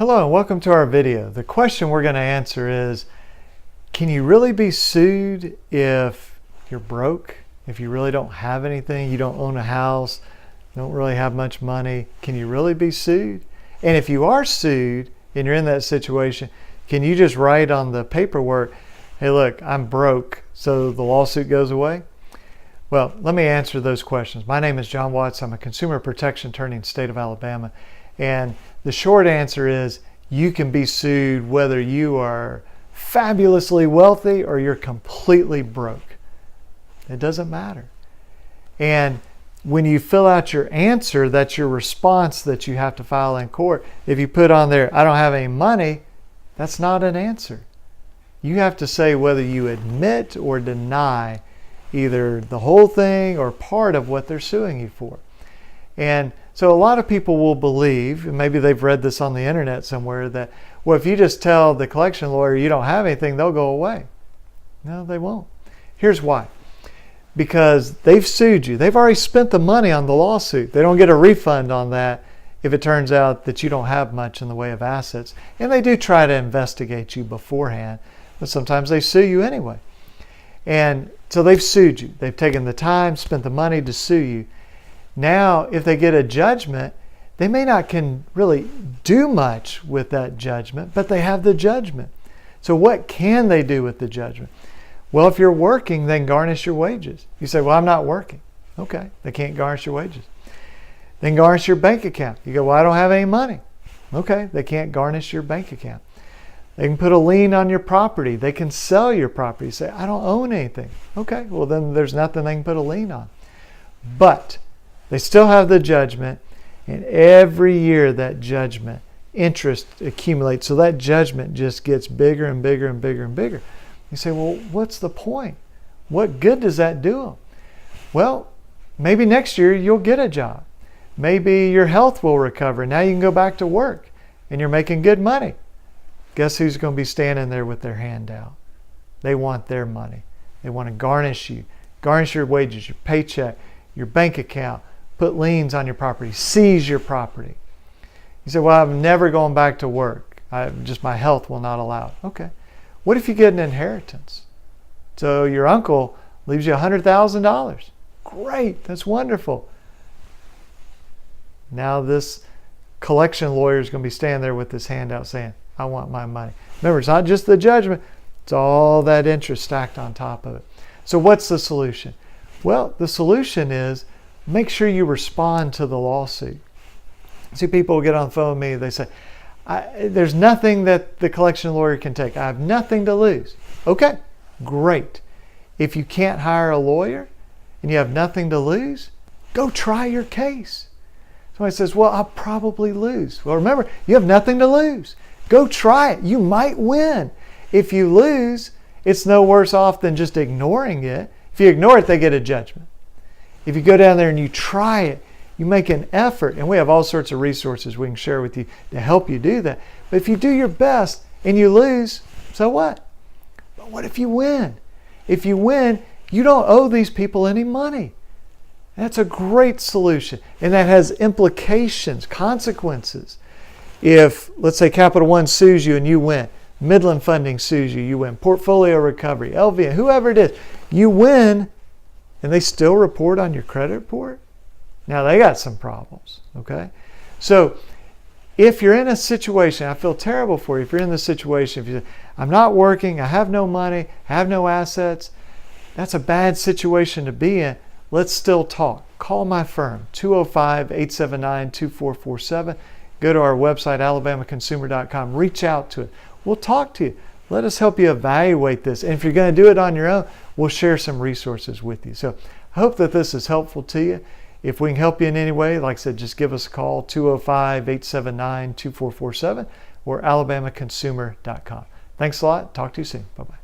Hello and welcome to our video. The question we're going to answer is, can you really be sued if you're broke? If you really don't have anything, you don't own a house, don't really have much money, can you really be sued? And if you are sued and you're in that situation, can you just write on the paperwork, hey look, I'm broke, so the lawsuit goes away? Well, let me answer those questions. My name is John Watts. I'm a consumer protection attorney in the state of Alabama. And the short answer is you can be sued whether you are fabulously wealthy or you're completely broke. It doesn't matter. And when you fill out your answer, that's your response that you have to file in court. If you put on there, I don't have any money, that's not an answer. You have to say whether you admit or deny either the whole thing or part of what they're suing you for. And so a lot of people will believe, and maybe they've read this on the internet somewhere, that, well, if you just tell the collection lawyer you don't have anything, they'll go away. No, they won't. Here's why. Because they've sued you. They've already spent the money on the lawsuit. They don't get a refund on that if it turns out that you don't have much in the way of assets. And they do try to investigate you beforehand, but sometimes they sue you anyway. And so they've sued you. They've taken the time, spent the money to sue you. Now, if they get a judgment, they may not can really do much with that judgment, but they have the judgment. So what can they do with the judgment? Well, if you're working, then garnish your wages. You say, well, I'm not working. Okay, they can't garnish your wages. Then garnish your bank account. You go, well, I don't have any money. Okay, they can't garnish your bank account. They can put a lien on your property. They can sell your property. You say, I don't own anything. Okay, well, then there's nothing they can put a lien on. But they still have the judgment, and every year that judgment, interest accumulates, so that judgment just gets bigger and bigger and bigger and bigger. You say, well, what's the point? What good does that do them? Well, maybe next year you'll get a job. Maybe your health will recover. Now you can go back to work, and you're making good money. Guess who's going to be standing there with their hand out? They want their money. They want to garnish you, garnish your wages, your paycheck, your bank account, put liens on your property, seize your property. You say, well, I'm never going back to work. Just my health will not allow it. Okay. What if you get an inheritance? So your uncle leaves you $100,000. Great. That's wonderful. Now this collection lawyer is going to be standing there with his hand out saying, I want my money. Remember, it's not just the judgment. It's all that interest stacked on top of it. So what's the solution? Well, the solution is make sure you respond to the lawsuit. See, people get on the phone with me, they say, there's nothing that the collection lawyer can take. I have nothing to lose. Okay, great. If you can't hire a lawyer and you have nothing to lose, go try your case. Somebody says, well, I'll probably lose. Well, remember, you have nothing to lose. Go try it. You might win. If you lose, it's no worse off than just ignoring it. If you ignore it, they get a judgment. If you go down there and you try it, you make an effort, and we have all sorts of resources we can share with you to help you do that. But if you do your best and you lose, so what? But what if you win? If you win, you don't owe these people any money. That's a great solution, and that has implications, consequences. If, let's say, Capital One sues you and you win, Midland Funding sues you, you win, Portfolio Recovery, LVN, whoever it is, you win, and they still report on your credit report? Now they got some problems, okay? So if you're in a situation, I feel terrible for you, if you're in this situation, if you say, I'm not working, I have no money, I have no assets, that's a bad situation to be in. Let's still talk. Call my firm, 205-879-2447. Go to our website, alabamaconsumer.com. Reach out to it. We'll talk to you. Let us help you evaluate this. And if you're going to do it on your own, we'll share some resources with you. So I hope that this is helpful to you. If we can help you in any way, like I said, just give us a call, 205-879-2447 or alabamaconsumer.com. Thanks a lot. Talk to you soon. Bye-bye.